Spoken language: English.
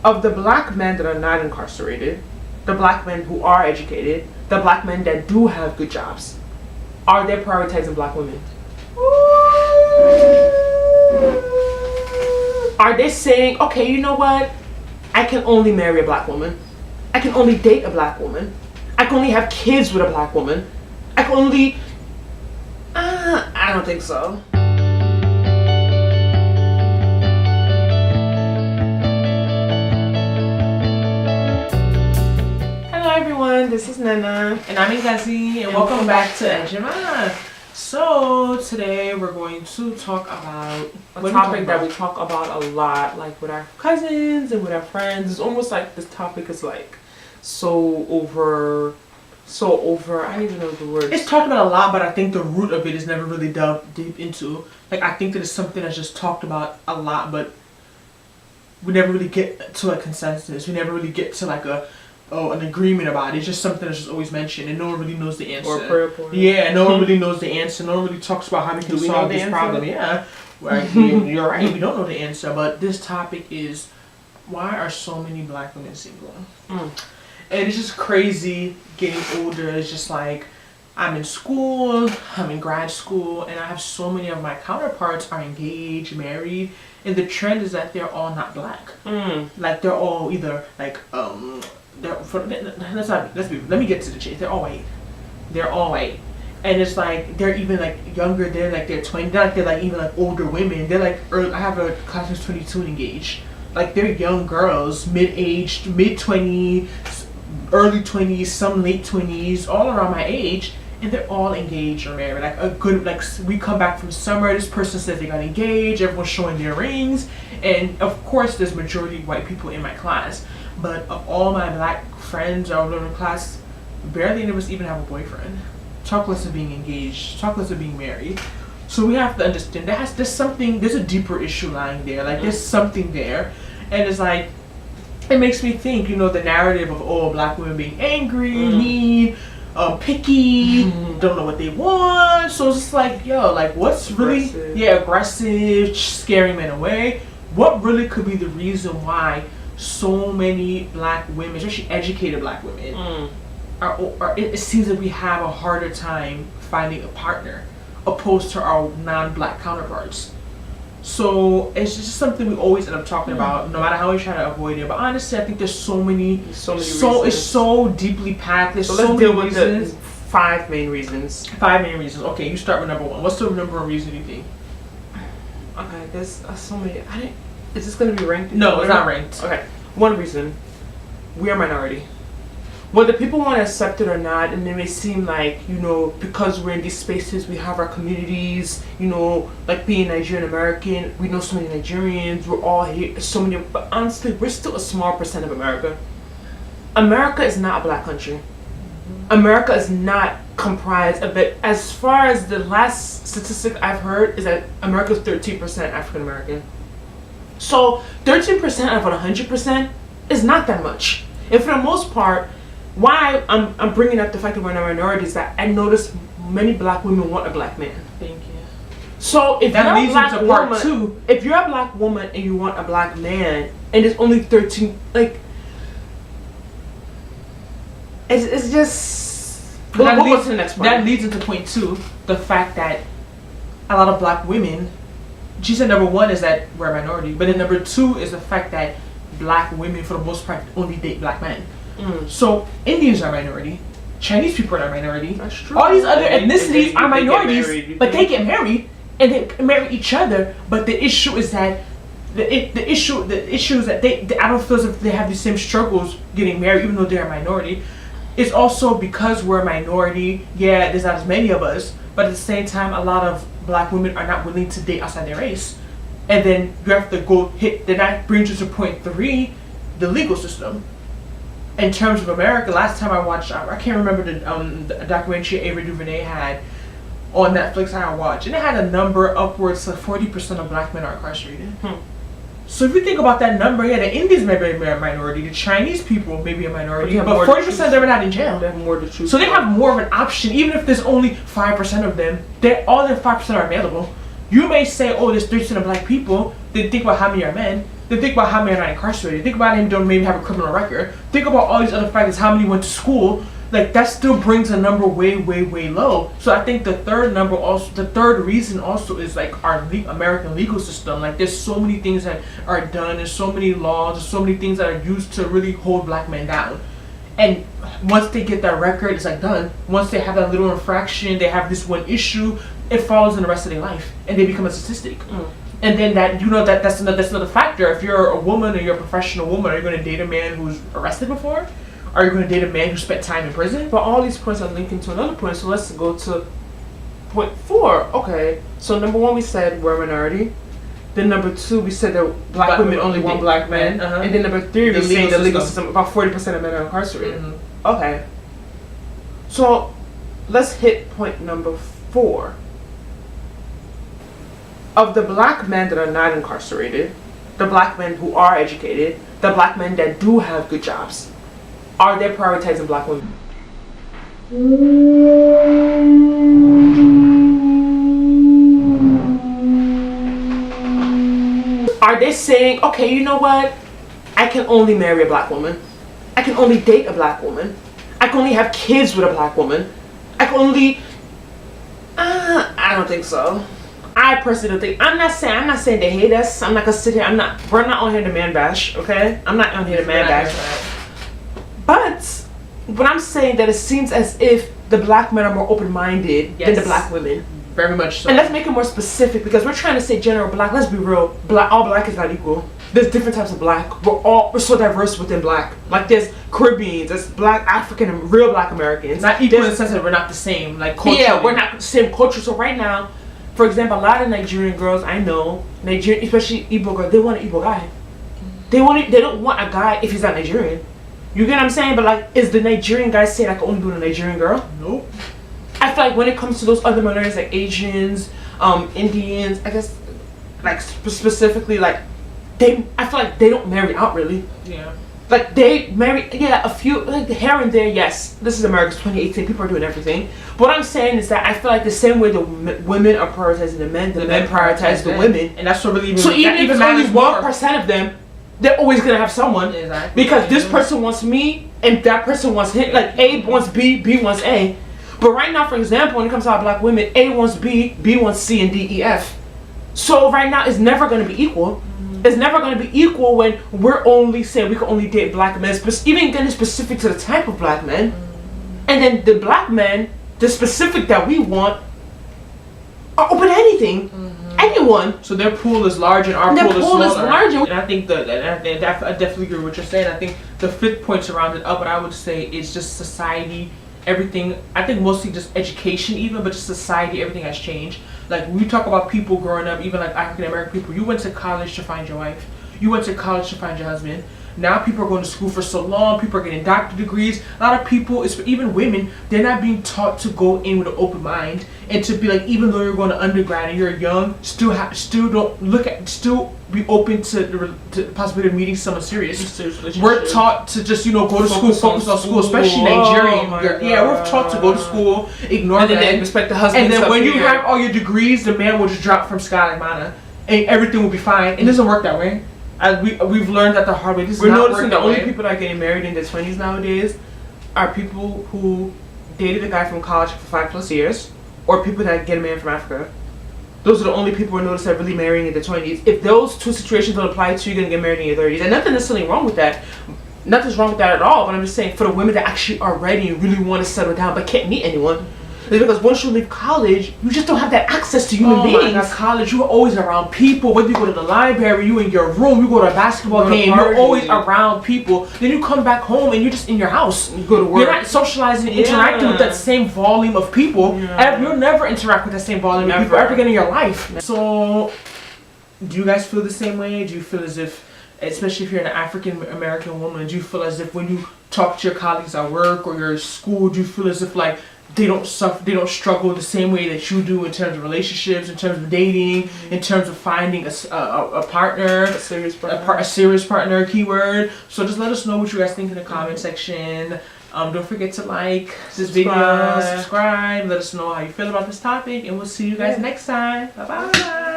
of the black men that are not incarcerated, the black men who are educated, the black men that do have good jobs, are they prioritizing black women? Are they saying, okay, you know what? I can only marry a black woman. I can only date a black woman. I can only have kids with a black woman. I can only... I don't think so. Hello everyone, this is Nnena. And I'm Ngozi, and welcome back to Ejima. So today we're going to talk about a topic that we talk about a lot, like with our cousins and with our friends. It's almost like this topic is like so over, I don't even know the words. It's talked about a lot, but I think the root of it is never really delved deep into. Like, I think that it's something that's just talked about a lot, but we never really get to a consensus. We never really get to like an agreement about it. It's just something that's just always mentioned, and no one really knows the answer. Or a prayer point. Yeah, no one really knows the answer. No one really talks about how we can solve this problem. Yeah, right. You're right. We don't know the answer, but this topic is, why are so many black women single? And it's just crazy getting older. It's just like, I'm in school, I'm in grad school, and I have so many of my counterparts are engaged, married, and the trend is that they're all not black. Like, they're all either like let me get to the chase. They're all white. They're all white, and it's like they're even like younger. They're like they're 20. They're like even like older women. They're like I have a classmate 22 engaged. Like, they're young girls, mid-aged, mid-20s, early 20s, some late 20s, all around my age, and they're all engaged or married. Like, a good, like, we come back from summer, this person says they got engaged, everyone's showing their rings, and of course there's majority white people in my class, but of all my black friends or in class, barely any of us even have a boyfriend. Talk less of being engaged, talk less of being married. So we have to understand there's a deeper issue lying there. Like, there's something there, and it's like, it makes me think, the narrative of, black women being angry, mean, picky, don't know what they want. So it's just like, like, what's aggressive. Really, aggressive, scaring men away. What really could be the reason why so many black women, especially educated black women, it seems that we have a harder time finding a partner opposed to our non-black counterparts. So it's just something we always end up talking about, no matter how we try to avoid it. But honestly, I think there's so many reasons. It's so deeply packed. There's so many reasons. The 5 main reasons. 5 main reasons. Okay, you start with number 1. What's the number 1 reason you think? Okay, there's so many. Is this going to be ranked? No, it's not ranked. Okay, 1 reason. We are minority. Whether people want to accept it or not, and it may seem like, because we're in these spaces, we have our communities, like being Nigerian American, we know so many Nigerians, we're all here, so many, but honestly, we're still a small percent of America. America is not a black country. America is not comprised of it. As far as the last statistic I've heard is that America is 13% African American. So 13% of 100% is not that much. And for the most part, why I'm bringing up the fact that we're in a minority is that I notice many black women want a black man. Thank you. So if you're a black woman and you want a black man, and it's only 13, like, it's just. What's the next part? That leads into point 2, the fact that a lot of black women. She said number 1 is that we're a minority, but then number 2 is the fact that black women, for the most part, only date black men. So Indians are a minority, Chinese people are a minority. That's true. All these other ethnicities are minorities, but they get married and they marry each other. But the issue is that the issue is that they I don't feel as if they have the same struggles getting married, even though they're a minority. It's also because we're a minority. Yeah, there's not as many of us, but at the same time, a lot of black women are not willing to date outside their race. And then you have to go hit. Then that brings you to point 3, the legal system. In terms of America, last time I watched, I can't remember the documentary Ava DuVernay had on Netflix I watched, and it had a number upwards of 40% of black men are incarcerated. So if you think about that number, the Indians may be a minority, the Chinese people may be a minority, but 40% of them are not in jail. They have more to choose. So they have more of an option, even if there's only 5% of them. All their 5% are available. You may say, there's 3% of black people. Then think about how many are men. then think about how many are not incarcerated. Think about him don't maybe have a criminal record. Think about all these other factors, how many went to school. Like, that still brings a number way, way, way low. So I think the third reason also is like our American legal system. Like, there's so many things that are done, there's so many laws, there's so many things that are used to really hold black men down. And once they get that record, it's like done. Once they have that little infraction, they have this one issue, it follows in the rest of their life, and they become a statistic. And then that's another factor. If you're a woman or you're a professional woman, are you going to date a man who's arrested before? Are you going to date a man who spent time in prison? But all these points are linking to another point, so let's go to point 4. Okay, so number 1 we said we're a minority. Then number 2 we said that black women only want black men. And then number 3 we say the legal system, about 40% of men are incarcerated. Okay. So let's hit point number 4. Of the black men that are not incarcerated, the black men who are educated, the black men that do have good jobs, are they prioritizing black women? Are they saying, okay, you know what? I can only marry a black woman. I can only date a black woman. I can only have kids with a black woman. I can only... I don't think so. I personally don't think. I'm not saying they hate us. I'm not gonna sit here. We're not on here to man bash, okay? I'm not on here to man bash. But what I'm saying that it seems as if the black men are more open-minded than the black women. Very much so. And let's make it more specific, because we're trying to say general black. Let's be real. All black is not equal. There's different types of black. We're so diverse within black. Like, there's Caribbeans, there's black African, real black Americans. Not equal in the sense that we're not the same. Like, culturally. Yeah, we're not the same culture. So right now, for example, a lot of Nigerian girls I know, especially Igbo girls, they want an Igbo guy. They don't want a guy if he's not Nigerian. You get what I'm saying? But like, is the Nigerian guy saying I can only do a Nigerian girl? Nope. I feel like when it comes to those other minorities like Asians, Indians, I guess, like specifically, like I feel like they don't marry out really. Yeah. Like they marry, a few, like here and there. Yes, this is America's 2018. People are doing everything. But what I'm saying is that I feel like the same way the women are prioritizing the men, the men prioritize the women, and that's what really. So even if it's only 1% of them, they're always gonna have someone. Exactly. Because this person wants me, and that person wants him. Like A wants B, B wants A. But right now, for example, when it comes to our black women, A wants B, B wants C, and D, E, F. So right now, it's never going to be equal. It's never going to be equal when we're only saying we can only date black men, even getting specific to the type of black men. And then the black men, the specific that we want, are open to anything. Anyone. So their pool is large and our pool is smaller. Large. And I think I definitely agree with what you're saying. I think the 5th point surrounded up, what I would say is just society. Everything, I think mostly just education even, but just society, everything has changed. Like, when we talk about people growing up, even like African American people, you went to college to find your wife. You went to college to find your husband. Now people are going to school for so long, people are getting doctorate degrees. A lot of people, even women, they're not being taught to go in with an open mind and to be like, even though you're going to undergrad and you're young, still be open to the possibility of meeting someone serious. We're taught to just, go to school, focus on school, especially Nigerian. We're taught to go to school, ignore and then they expect the husband. And then when you have all your degrees, the man will just drop from sky like manna, and everything will be fine. It doesn't work that way. We've learned that the hard way. We're noticing the only people that are getting married in their 20s nowadays are people who dated a guy from college for 5+ years, or people that get a man from Africa. Those are the only people we're noticing that are really marrying in their 20s. If those two situations don't apply to you, you're gonna get married in your 30s, and nothing necessarily wrong with that. Nothing's wrong with that at all. But I'm just saying, for the women that actually are ready and really want to settle down but can't meet anyone. It's because once you leave college, you just don't have that access to human beings. My God, college, you're always around people. Whether you go to the library, you in your room, you go to a basketball game, you're always around people. Then you come back home and you're just in your house. You go to work. You're not socializing and interacting with that same volume of people. You'll never interact with that same volume of people ever again in your life. So, do you guys feel the same way? Do you feel as if, especially if you're an African American woman, do you feel as if when you talk to your colleagues at work or your school, do you feel as if like they don't struggle the same way that you do in terms of relationships, in terms of dating, in terms of finding a partner, a serious partner, keyword. So just let us know what you guys think in the comment section. Don't forget to like this video, subscribe, let us know how you feel about this topic, and we'll see you guys next time. Bye bye.